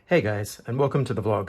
Hey guys, and welcome to the vlog.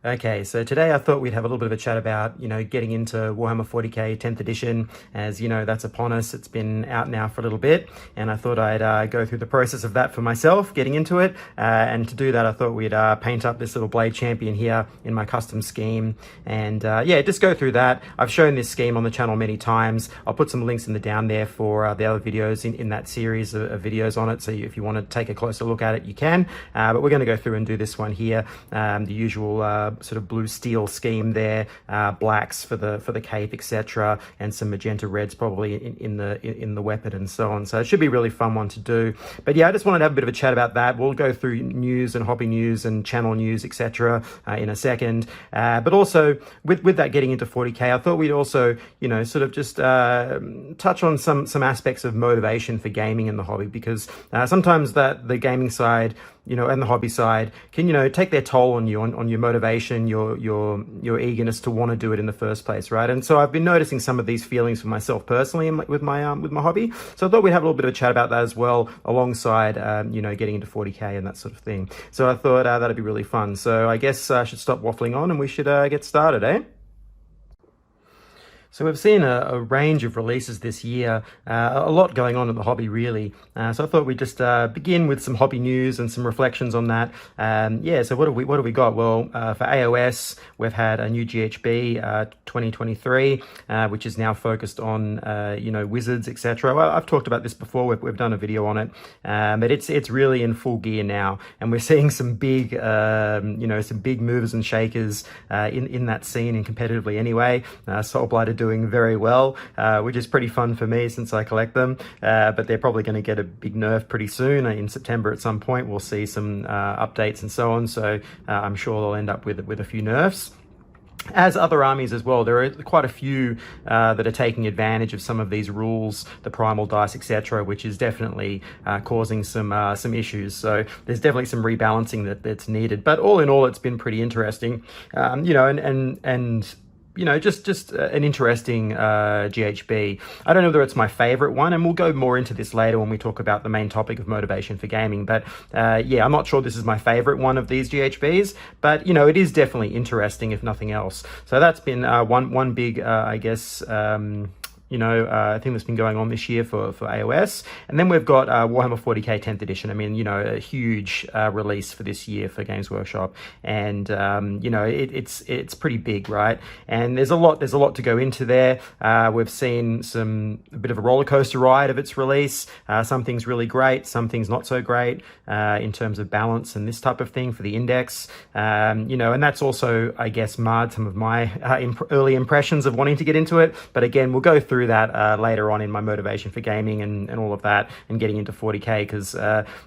Okay, so today I thought we'd have a little bit of a chat about, getting into Warhammer 40k 10th edition. As you know, that's upon us. It's been out now for a little bit, and I thought I'd go through the process of that for myself, getting into it. And to do that, I thought we'd paint up this little Blade Champion here in my custom scheme. And yeah, just go through that. I've shown this scheme on the channel many times. I'll put some links in the down there for the other videos in that series of videos on it. So if you want to take a closer look at it, you can. But we're going to go through and do this one here. The usual sort of blue steel scheme there, blacks for the cape, etc., and some magenta reds probably in the weapon and so on. So it should be a really fun one to do. But yeah, I just wanted to have a bit of a chat about that. We'll go through news and hobby news and channel news, etc., in a second. But also with that getting into 40k, I thought we'd also sort of just touch on some aspects of motivation for gaming in the hobby, because sometimes the gaming side and the hobby side can, take their toll on you, on your motivation, your eagerness to want to do it in the first place, right? And so I've been noticing some of these feelings for myself personally with my hobby. So I thought we'd have a little bit of a chat about that as well, alongside, getting into 40k and that sort of thing. So I thought that'd be really fun. So I guess I should stop waffling on and we should get started, eh? So we've seen a range of releases this year, a lot going on in the hobby really. So I thought we'd just begin with some hobby news and some reflections on that. Yeah, so what have we got? Well, for AOS, we've had a new GHB 2023, which is now focused on wizards, etc. Well, I've talked about this before. We've done a video on it, but it's really in full gear now, and we're seeing some big some big movers and shakers in that scene, and competitively anyway. Soul Blight are doing very well, which is pretty fun for me since I collect them, but they're probably going to get a big nerf pretty soon. In September at some point we'll see some updates and so on, so I'm sure they'll end up with a few nerfs. As other armies as well, there are quite a few that are taking advantage of some of these rules, the primal dice, etc., which is definitely causing some issues. So there's definitely some rebalancing that's needed. But all in all, it's been pretty interesting, just an interesting GHB. I don't know whether it's my favorite one, and we'll go more into this later when we talk about the main topic of motivation for gaming. But yeah, I'm not sure this is my favorite one of these GHBs, but it is definitely interesting, if nothing else. So that's been one big, I guess, thing that's been going on this year for AOS. And then we've got Warhammer 40k 10th edition. I mean, a huge release for this year for Games Workshop, and it's pretty big, right? And there's a lot to go into there. We've seen a bit of a roller coaster ride of its release. Some things really great, some things not so great in terms of balance and this type of thing for the index. And that's also, I guess, marred some of my early impressions of wanting to get into it. But again, we'll go through that later on in my motivation for gaming and all of that, and getting into 40k, because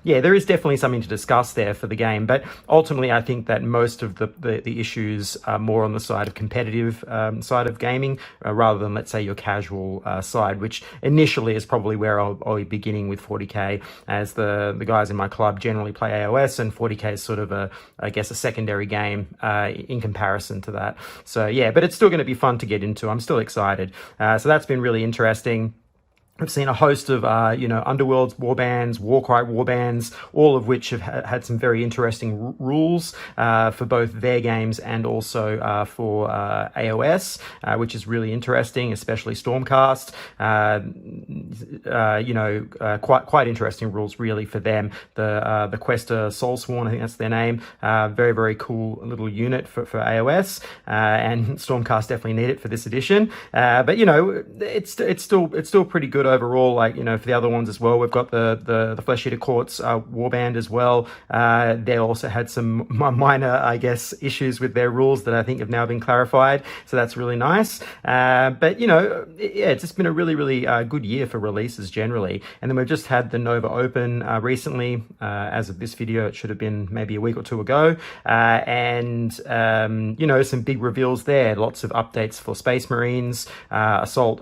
yeah, there is definitely something to discuss there for the game. But ultimately, I think that most of the issues are more on the side of competitive side of gaming, rather than, let's say, your casual side, which initially is probably where I'll be beginning with 40k, as the guys in my club generally play AOS, and 40k is sort of I guess a secondary game in comparison to that. So yeah, but it's still going to be fun to get into. I'm still excited. So that's been really interesting. I've seen a host of, Underworld's warbands, Warcry warbands, all of which have had some very interesting rules for both their games and also for AOS, which is really interesting, especially Stormcast. Quite interesting rules really for them. The Questa Soulsworn, I think that's their name. Very, very cool little unit for AOS, and Stormcast definitely need it for this edition. But it's still pretty good overall. For the other ones as well, we've got the Flesh Eater Courts warband as well. They also had some minor, I guess, issues with their rules that I think have now been clarified, so that's really nice. But yeah, it's just been a really, really good year for releases generally. And then we've just had the Nova Open recently. As of this video, it should have been maybe a week or two ago, and some big reveals there. Lots of updates for Space Marines, Assault,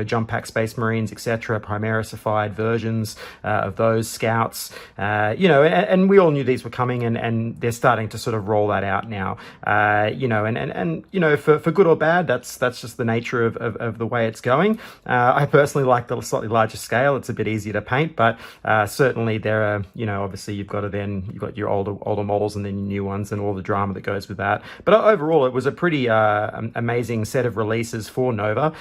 Jump Pack Space Marines, etc., Primaris-ified versions of those scouts. And we all knew these were coming, and they're starting to sort of roll that out now. For good or bad, that's just the nature of the way it's going. I personally like the slightly larger scale. It's a bit easier to paint, but certainly there are, obviously you've got your older models and then your new ones and all the drama that goes with that. But overall, it was a pretty amazing set of releases for Nova.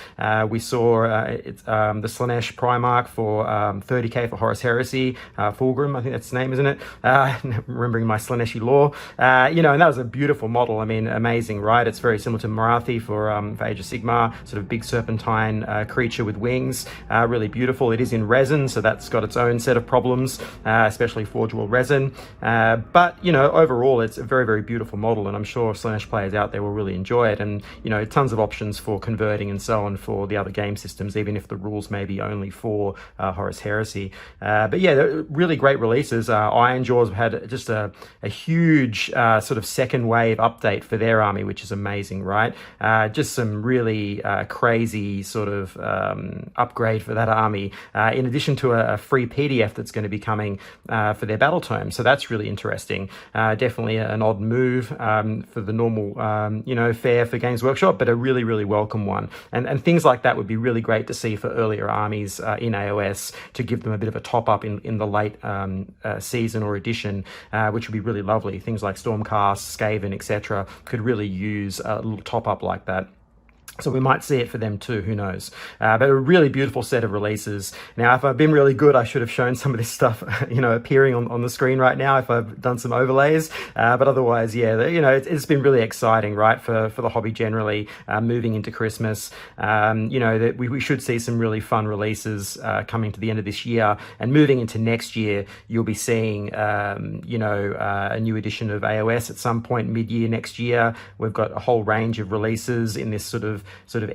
We saw the Slaanesh Primarch for 30k for Horus Heresy, Fulgrim, I think that's his name, isn't it? Remembering my Slaaneshi lore. And that was a beautiful model. I mean, amazing, right? It's very similar to Marathi for Age of Sigmar, sort of big serpentine creature with wings. Really beautiful. It is in resin, so that's got its own set of problems, especially Forge World resin. But overall, it's a very, very beautiful model, and I'm sure Slaanesh players out there will really enjoy it. And tons of options for converting and so on for the other game systems, even if the rules may be only for Horus Heresy. But yeah, they're really great releases. Iron Jaws had just a huge sort of second wave update for their army, which is amazing, right? Just some really crazy sort of upgrade for that army, in addition to a free PDF that's going to be coming for their battle tome. So that's really interesting. Definitely an odd move for the normal, fare for Games Workshop, but a really, really welcome one. And things like that would be really great to see for earlier armies in AOS, to give them a bit of a top up in the late season or edition, which would be really lovely. Things like Stormcast, Skaven, etc. could really use a little top up like that. So we might see it for them too, who knows. But a really beautiful set of releases. Now, if I've been really good, I should have shown some of this stuff, appearing on the screen right now if I've done some overlays. But otherwise, yeah, it's been really exciting, right, for the hobby generally, moving into Christmas. That we should see some really fun releases coming to the end of this year. And moving into next year, you'll be seeing, a new edition of AOS at some point mid-year next year. We've got a whole range of releases in this sort of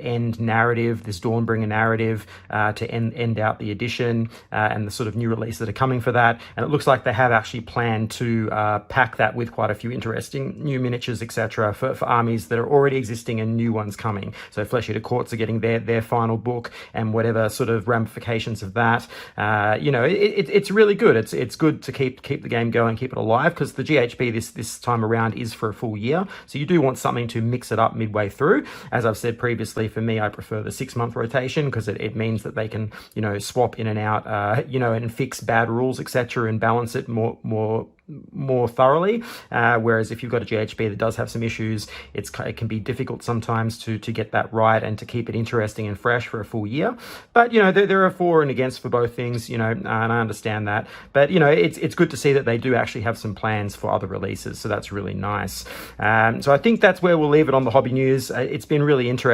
end narrative, this Dawnbringer narrative, to end out the edition, and the sort of new releases that are coming for that. And it looks like they have actually planned to pack that with quite a few interesting new miniatures, etc., for armies that are already existing and new ones coming. So Flesh Eater Courts are getting their final book, and whatever sort of ramifications of that. It's really good. It's good to keep the game going, keep it alive, because the GHB this time around is for a full year. So you do want something to mix it up midway through. As I've said previously, for me, I prefer the 6-month rotation, because it means that they can, swap in and out, and fix bad rules, etc., and balance it more thoroughly. Whereas if you've got a GHB that does have some issues, it can be difficult sometimes to get that right and to keep it interesting and fresh for a full year. But there are for and against for both things, and I understand that. But it's good to see that they do actually have some plans for other releases, so that's really nice. So I think that's where we'll leave it on the hobby news. It's been really interesting.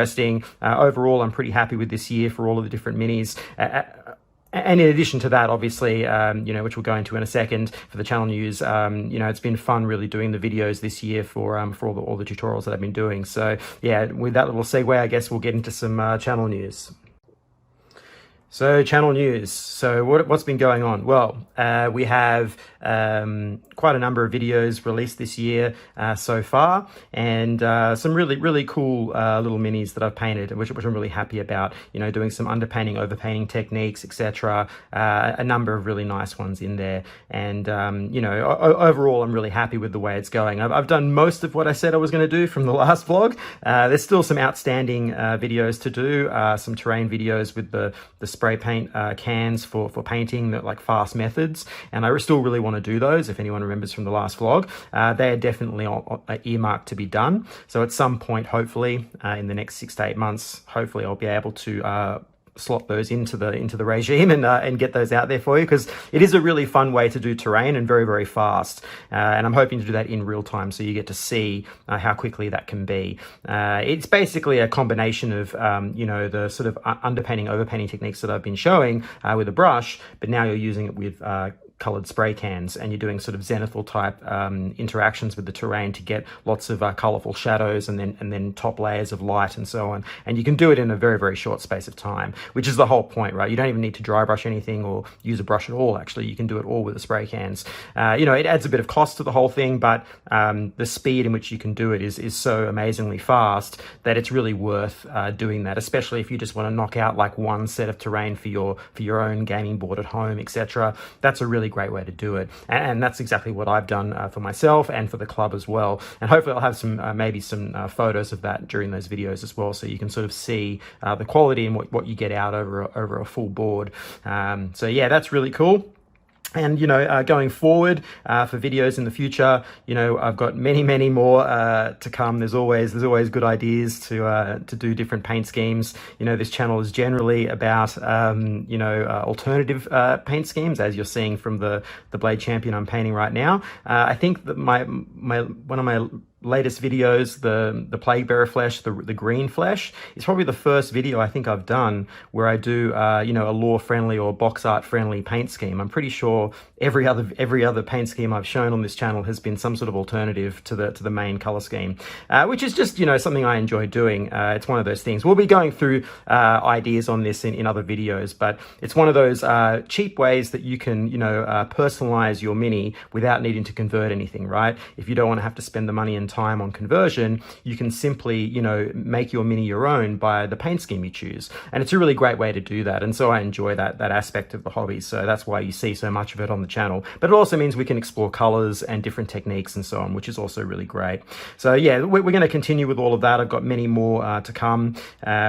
Overall, I'm pretty happy with this year for all of the different minis. And in addition to that, obviously, which we'll go into in a second for the channel news, it's been fun really doing the videos this year for all the tutorials that I've been doing. So yeah, with that little segue, I guess we'll get into some channel news. So channel news. So what's been going on? Well, we have quite a number of videos released this year so far, and some really cool little minis that I've painted, which I'm really happy about. Doing some underpainting, overpainting techniques, etc. A number of really nice ones in there, and overall, I'm really happy with the way it's going. I've done most of what I said I was going to do from the last vlog. There's still some outstanding videos to do, some terrain videos with the spray paint cans for painting, like fast methods, and I still really want to do those. If anyone remembers from the last vlog, they are definitely earmarked to be done. So at some point, hopefully in the next 6 to 8 months, hopefully I'll be able to slot those into the regime and get those out there for you, because it is a really fun way to do terrain and very, very fast. And I'm hoping to do that in real time, so you get to see how quickly that can be. It's basically a combination of the sort of underpainting, overpainting techniques that I've been showing with a brush, but now you're using it with colored spray cans, and you're doing sort of zenithal type interactions with the terrain to get lots of colorful shadows and then top layers of light and so on. And you can do it in a very, very short space of time, which is the whole point, right? You don't even need to dry brush anything or use a brush at all. Actually, you can do it all with the spray cans. You know, it adds a bit of cost to the whole thing, but the speed in which you can do it is so amazingly fast that it's really worth doing that, especially if you just want to knock out like one set of terrain for your own gaming board at home, etc. That's a really great way to do it, and that's exactly what I've done for myself and for the club as well. And hopefully I'll have some maybe some photos of that during those videos as well, so you can sort of see the quality and what you get out over a full board. So yeah, that's really cool. And, you know, going forward for videos in the future, you know, I've got many more to come. There's always good ideas to do different paint schemes. You know, this channel is generally about, you know, alternative paint schemes, as you're seeing from the Blade Champion I'm painting right now. I think that one of my latest videos, the Plague Bearer flesh, the green flesh, is probably the first video I think I've done where I do you know, a lore-friendly or box art-friendly paint scheme. I'm pretty sure every other paint scheme I've shown on this channel has been some sort of alternative to the main color scheme, which is just, you know, something I enjoy doing. It's one of those things. We'll be going through ideas on this in other videos, but it's one of those cheap ways that you can, you know, personalize your mini without needing to convert anything, right? If you don't want to have to spend the money and time on conversion, you can simply, you know, make your mini your own by the paint scheme you choose. And it's a really great way to do that. And so I enjoy that aspect of the hobby. So that's why you see so much of it on the channel. But it also means we can explore colors and different techniques and so on, which is also really great. So yeah, we're going to continue with all of that. I've got many more to come.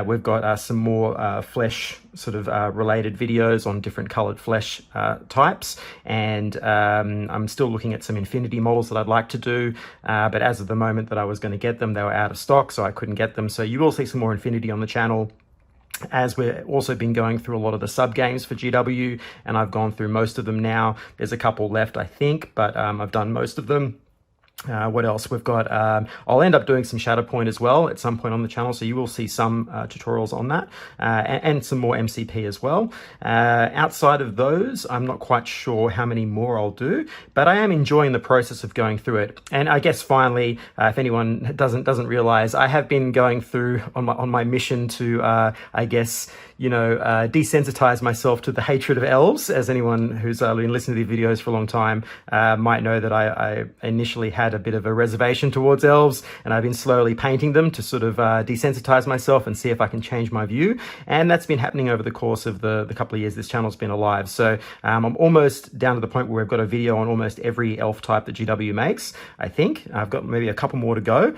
We've got some more flesh sort of related videos on different colored flesh types, and I'm still looking at some Infinity models that I'd like to do, but as of the moment that I was going to get them, they were out of stock, so I couldn't get them. So you will see some more Infinity on the channel, as we've also been going through a lot of the sub games for GW, and I've gone through most of them now. There's a couple left, I think, but I've done most of them. What else? We've got, I'll end up doing some Shatterpoint as well at some point on the channel, so you will see some tutorials on that, and some more MCP as well. Outside of those, I'm not quite sure how many more I'll do, but I am enjoying the process of going through it. And I guess finally, if anyone doesn't realize, I have been going through on my mission to, I guess, you know, desensitize myself to the hatred of elves. As anyone who's been listening to these videos for a long time might know, that I initially had a bit of a reservation towards elves, and I've been slowly painting them to sort of desensitize myself and see if I can change my view. And that's been happening over the course of the couple of years this channel's been alive. So I'm almost down to the point where we've got a video on almost every elf type that GW makes. I think I've got maybe a couple more to go.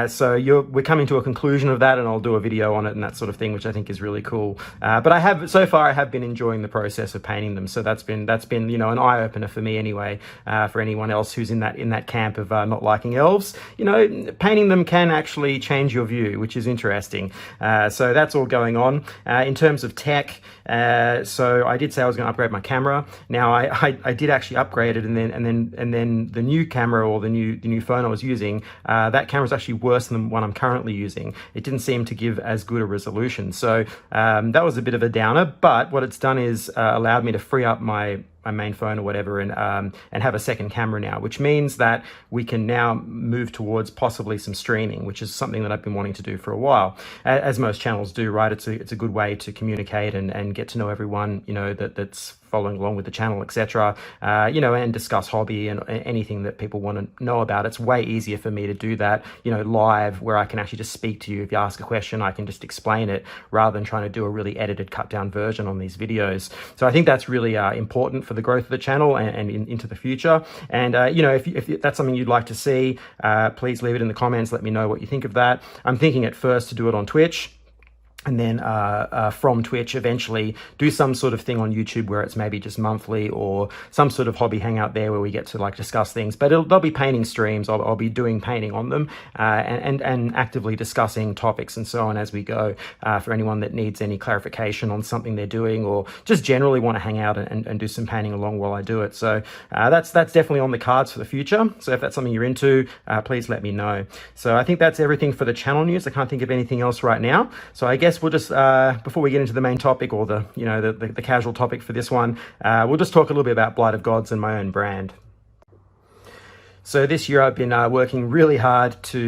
So we're coming to a conclusion of that, and I'll do a video on it and that sort of thing, which I think is really cool. But so far I have been enjoying the process of painting them. So that's been you know, an eye opener for me anyway. For anyone else who's in that camp of not liking elves, you know, painting them can actually change your view, which is interesting. So that's all going on. In terms of tech, so I did say I was going to upgrade my camera. Now I did actually upgrade it, and then the new camera, or the new phone I was using, that camera is actually worse than the one I'm currently using. It didn't seem to give as good a resolution. So that was a bit of a downer, but what it's done is allowed me to free up my main phone or whatever, and have a second camera now, which means that we can now move towards possibly some streaming, which is something that I've been wanting to do for a while, as most channels do, right? It's a good way to communicate and get to know everyone, you know, that's following along with the channel, etc. You know, and discuss hobby and anything that people want to know about. It's way easier for me to do that, you know, live, where I can actually just speak to you. If you ask a question, I can just explain it, rather than trying to do a really edited, cut down version on these videos. So I think that's really important for the growth of the channel and into the future. And you know, if that's something you'd like to see, please leave it in the comments. Let me know what you think of that. I'm thinking at first to do it on Twitch, and then from Twitch eventually do some sort of thing on YouTube where it's maybe just monthly, or some sort of hobby hangout there where we get to like discuss things. But they'll be painting streams. I'll be doing painting on them, and actively discussing topics and so on as we go, for anyone that needs any clarification on something they're doing, or just generally want to hang out and do some painting along while I do it. So that's definitely on the cards for the future. So if that's something you're into, please let me know. So I think that's everything for the channel news. I can't think of anything else right now. So I guess guess we'll just, before we get into the main topic, or the, you know, the casual topic for this one, we'll just talk a little bit about Blight of Gods and my own brand. So this year I've been working really hard to,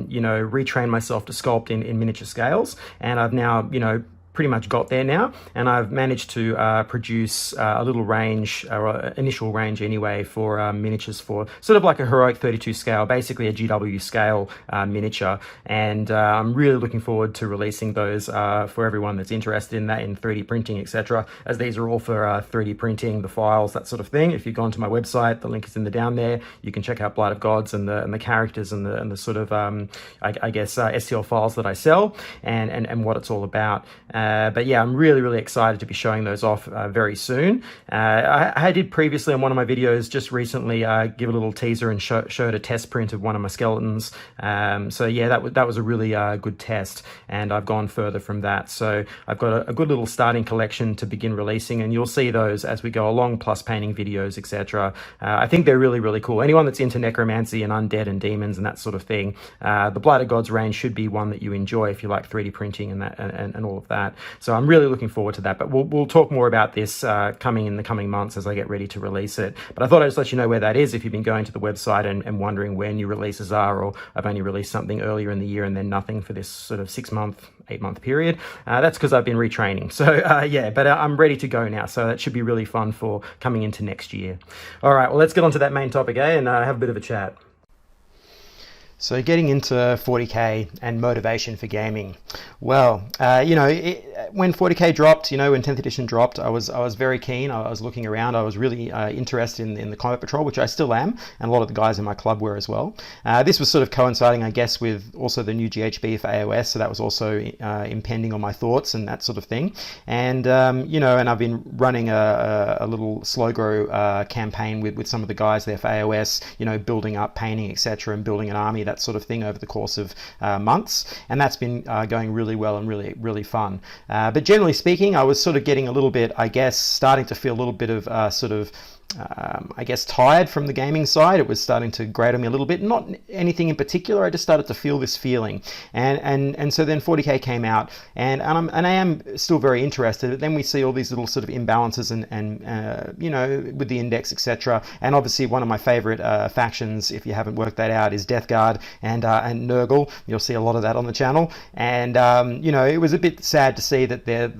you know, retrain myself to sculpt in miniature scales, and I've now, you know, pretty much got there now, and I've managed to produce a little range, or initial range anyway, for miniatures for sort of like a heroic 32 scale, basically a GW scale miniature, and I'm really looking forward to releasing those for everyone that's interested in that, in 3D printing, etc., as these are all for 3D printing, the files, that sort of thing. If you go onto my website, the link is in the down there, you can check out Blight of Gods and the characters and the sort of I guess STL files that I sell, and what it's all about. But yeah, I'm really excited to be showing those off very soon. I did previously on one of my videos just recently give a little teaser and showed a test print of one of my skeletons. So yeah, that was a really good test, and I've gone further from that. So I've got a good little starting collection to begin releasing, and you'll see those as we go along, plus painting videos, etc. I think they're really cool. Anyone that's into necromancy and undead and demons and that sort of thing, the Blight of Gods range should be one that you enjoy if you like 3D printing and that and all of that. So I'm really looking forward to that, but we'll talk more about this coming in the coming months as I get ready to release it. But I thought I'd just let you know where that is if you've been going to the website and wondering where new releases are, or I've only released something earlier in the year and then nothing for this sort of 6-month, 8-month period. That's because I've been retraining. So yeah, but I'm ready to go now. So that should be really fun for coming into next year. All right, well, let's get on to that main topic, and have a bit of a chat. So getting into 40k and motivation for gaming. Well, you know, when 40k dropped, you know, when 10th edition dropped, I was very keen. I was looking around. I was really interested in the Combat Patrol, which I still am, and a lot of the guys in my club were as well. This was sort of coinciding, I guess, with also the new GHB for AOS, so that was also impending on my thoughts and that sort of thing. And you know, and I've been running a little slow grow campaign with some of the guys there for AOS, you know, building up, painting, etc., and building an army, that sort of thing, over the course of months, and that's been going really well and really fun. But generally speaking, I was sort of getting a little bit, I guess, starting to feel a little bit of sort of I guess tired from the gaming side. It was starting to grate on me a little bit, not anything in particular. I just started to feel this feeling, and so then 40k came out, and I am still very interested. But then we see all these little sort of imbalances and you know, with the index, etc. And obviously one of my favorite factions, if you haven't worked that out, is Death Guard and Nurgle. You'll see a lot of that on the channel, and you know, it was a bit sad to see that their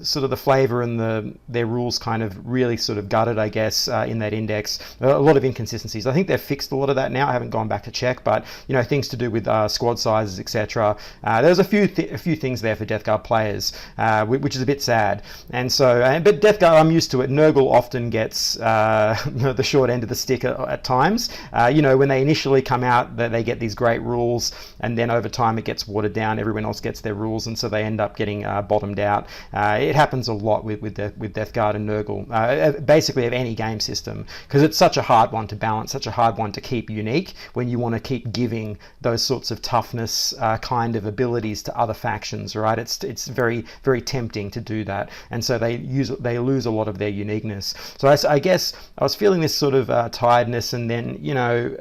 sort of the flavor and their rules kind of really sort of gutted, I guess, in that index. A lot of inconsistencies. I think they've fixed a lot of that now. I haven't gone back to check, but you know, things to do with squad sizes, etc. There's a few things there for Death Guard players, which is a bit sad. And so, but Death Guard, I'm used to it. Nurgle often gets the short end of the stick at times. You know, when they initially come out, they get these great rules, and then over time it gets watered down. Everyone else gets their rules, and so they end up getting bottomed out. It happens a lot with Death Guard and Nurgle, basically of any game system, because it's such a hard one to balance, such a hard one to keep unique when you want to keep giving those sorts of toughness kind of abilities to other factions, right? It's very tempting to do that, and so they lose a lot of their uniqueness. So I guess I was feeling this sort of tiredness, and then, you know,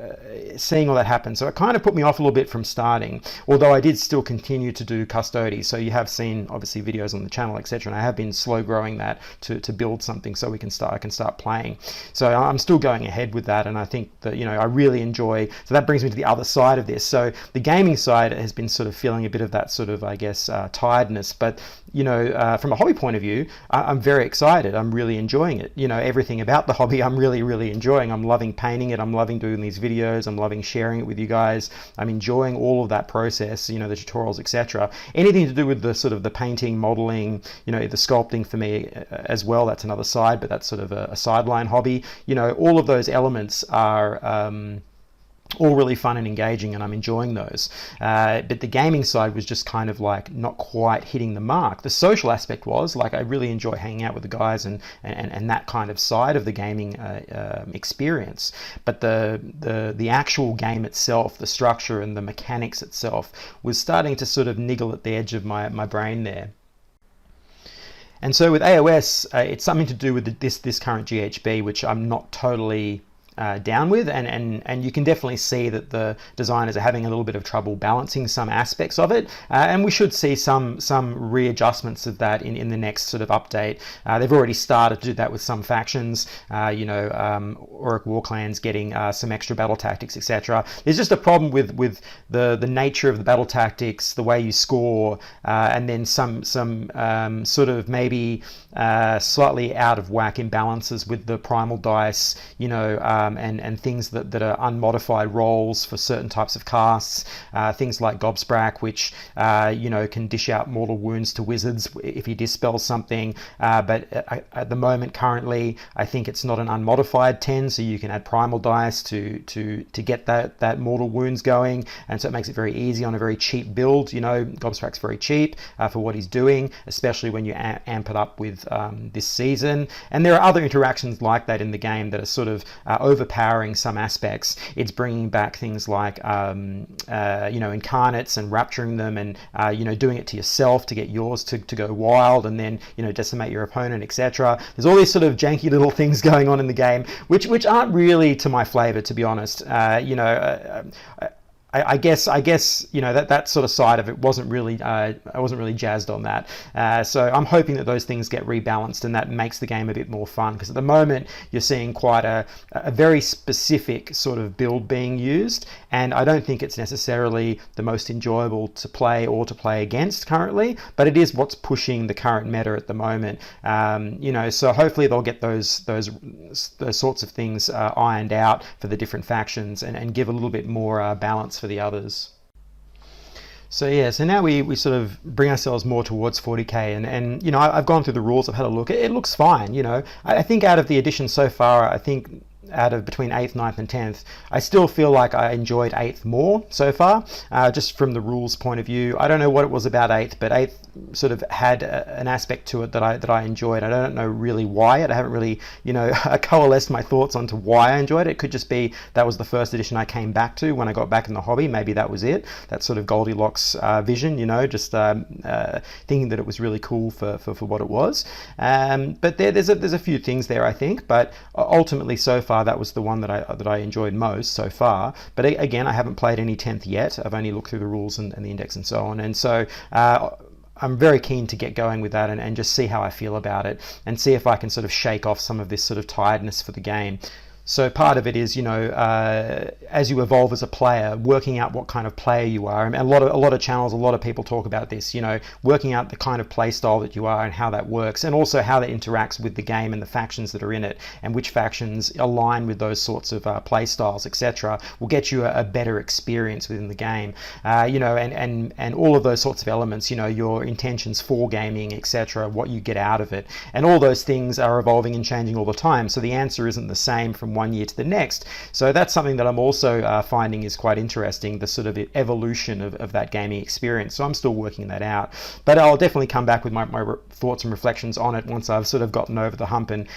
seeing all that happen, so it kind of put me off a little bit from starting, although I did still continue to do Custodes. So you have seen obviously videos on the channel, etc., and I have been slow growing that to build something so I can start playing. So I'm still going ahead with that, and I think that, you know, I really enjoy. So that brings me to the other side of this. So the gaming side has been sort of feeling a bit of that sort of, I guess, tiredness, but you know, from a hobby point of view, I'm very excited. I'm really enjoying it. You know, everything about the hobby I'm really enjoying. I'm loving painting it. I'm loving doing these videos. I'm loving sharing it with you guys. I'm enjoying all of that process, you know, the tutorials, etc. Anything to do with the sort of the painting, modeling, you know, the sculpting for me as well. That's another side, but that's sort of a sideline hobby. You know, all of those elements are all really fun and engaging, and I'm enjoying those. But the gaming side was just kind of like not quite hitting the mark. The social aspect was like, I really enjoy hanging out with the guys and that kind of side of the gaming experience. But the actual game itself, the structure and the mechanics itself, was starting to sort of niggle at the edge of my brain there. And so with AOS, it's something to do with this current GHB, which I'm not totally down with, and you can definitely see that the designers are having a little bit of trouble balancing some aspects of it, and we should see some readjustments of that in the next sort of update. They've already started to do that with some factions, Orc War Clans getting some extra battle tactics, etc. There's just a problem with the nature of the battle tactics, the way you score, and then some sort of maybe slightly out of whack imbalances with the primal dice, and things that are unmodified rolls for certain types of casts, things like Gobsprak, which can dish out mortal wounds to wizards if he dispels something, but at the moment currently I think it's not an unmodified 10, so you can add primal dice to get that mortal wounds going, and so it makes it very easy on a very cheap build. Gobsprak's very cheap for what he's doing, especially when you amp it up with this season. And there are other interactions like that in the game that are sort of overpowering some aspects. It's bringing back things like incarnates and rapturing them, and doing it to yourself to get yours to go wild, and then decimate your opponent, etc. There's all these sort of janky little things going on in the game which aren't really to my flavor, to be honest. I guess that sort of side of it wasn't really I wasn't really jazzed on that. So I'm hoping that those things get rebalanced and that makes the game a bit more fun, because at the moment you're seeing quite a very specific sort of build being used, and I don't think it's necessarily the most enjoyable to play or to play against currently, but it is what's pushing the current meta at the moment. So hopefully they'll get those sorts of things ironed out for the different factions and give a little bit more balance for the others. So now we sort of bring ourselves more towards 40k, and I've gone through the rules, I've had a look, it looks fine. I think out of the editions so far, I think out of between 8th, 9th and 10th, I still feel like I enjoyed 8th more so far, just from the rules point of view. I don't know what it was about 8th, but 8th sort of had an aspect to it that I enjoyed. I don't know really why I haven't really coalesced my thoughts onto why I enjoyed it. It could just be that was the first edition I came back to when I got back in the hobby. Maybe that was it, that sort of Goldilocks vision, just thinking that it was really cool for what it was. But there's a few things there, I think, but ultimately so far that was the one that I enjoyed most so far. But again, I haven't played any 10th yet. I've only looked through the rules and the index and so on, and so I'm very keen to get going with that and just see how I feel about it, and see if I can sort of shake off some of this sort of tiredness for the game. So part of it is, as you evolve as a player, working out what kind of player you are. And a lot of channels, a lot of people talk about this, working out the kind of play style that you are and how that works, and also how that interacts with the game and the factions that are in it, and which factions align with those sorts of play styles, etc., will get you a better experience within the game. And all of those sorts of elements, your intentions for gaming, etc., what you get out of it, and all those things are evolving and changing all the time. So the answer isn't the same from one year to the next. So that's something that I'm also finding is quite interesting, the sort of evolution of that gaming experience. So I'm still working that out, but I'll definitely come back with my thoughts and reflections on it once I've sort of gotten over the hump and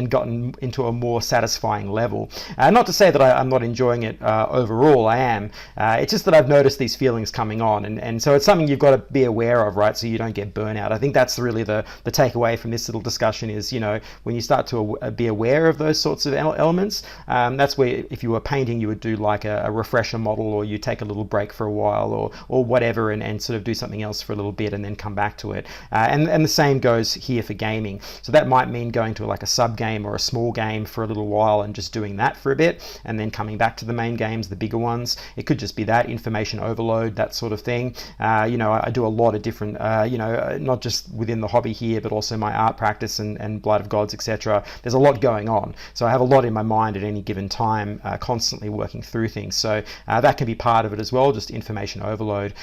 gotten into a more satisfying level. Not to say that I'm not enjoying it overall, I am. It's just that I've noticed these feelings coming on, and so it's something you've got to be aware of, right, so you don't get burnout. I think that's really the takeaway from this little discussion is, when you start to be aware of those sorts of elements, that's where, if you were painting, you would do like a refresher model, or you take a little break for a while, or whatever, and sort of do something else for a little bit and then come back to it. And the same goes here for gaming. So that might mean going to like a sub game or a small game for a little while and just doing that for a bit, and then coming back to the main games, the bigger ones. It could just be that information overload, that sort of thing. I do a lot of different, not just within the hobby here, but also my art practice and Blight of Gods, etc. There's a lot going on, so I have a lot in my mind at any given time, constantly working through things. So that can be part of it as well, just information overload.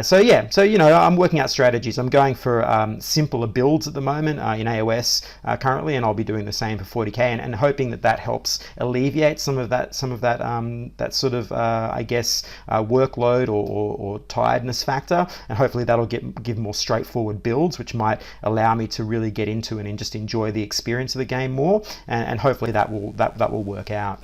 So I'm working out strategies. I'm going for simpler builds at the moment in AOS currently, and I'll be doing the same for 40k, and hoping that helps alleviate some of that that sort of workload or tiredness factor, and hopefully that'll give more straightforward builds, which might allow me to really get into and just enjoy the experience of the game more, and hopefully that will work out.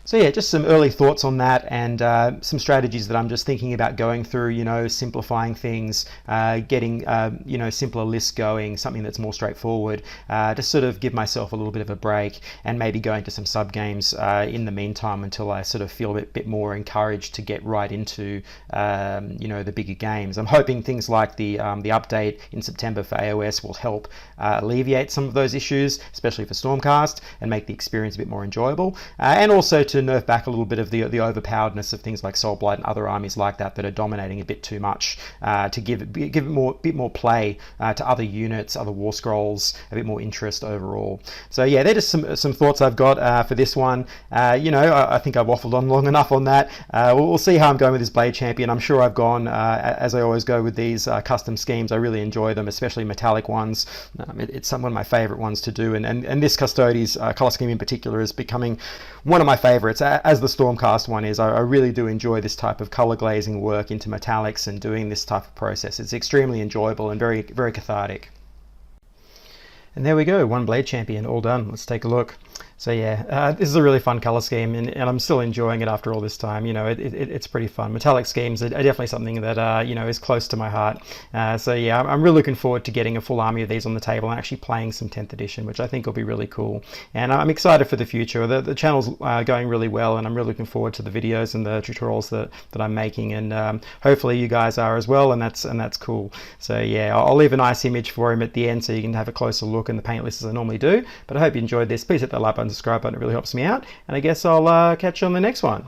So yeah, just some early thoughts on that, and some strategies that I'm just thinking about going through, you know, simplifying things, getting, you know, simpler lists going, something that's more straightforward, to sort of give myself a little bit of a break, and maybe going to some sub games in the meantime until I sort of feel a bit more encouraged to get right into, you know, the bigger games. I'm hoping things like the update in September for AOS will help alleviate some of those issues, especially for Stormcast, and make the experience a bit more enjoyable, and also to nerf back a little bit of the overpoweredness of things like Soul Blight and other armies like that are dominating a bit too much, to give it bit more play to other units, other war scrolls, a bit more interest overall. So yeah, they're just some thoughts I've got for this one. You know, I think I've waffled on long enough on that. We'll see how I'm going with this Blade Champion. I'm sure I've gone, as I always go with these custom schemes, I really enjoy them, especially metallic ones. It's one of my favorite ones to do, and this Custodes color scheme in particular is becoming one of my favorites, as the Stormcast one is. I really do enjoy this type of color glazing work into metallics and doing this type of process. It's extremely enjoyable and very, very cathartic. And there we go, one Blade Champion, all done. Let's take a look. So yeah, this is a really fun color scheme, and I'm still enjoying it after all this time. You know, it's pretty fun. Metallic schemes are definitely something that you know, is close to my heart. So yeah, I'm really looking forward to getting a full army of these on the table and actually playing some 10th edition, which I think will be really cool. And I'm excited for the future. The channel's going really well, and I'm really looking forward to the videos and the tutorials that I'm making, and hopefully you guys are as well, and that's cool. So yeah, I'll leave a nice image for him at the end so you can have a closer look in the paint list as I normally do. But I hope you enjoyed this. Please hit that like button, subscribe button, it really helps me out, and I guess I'll catch you on the next one.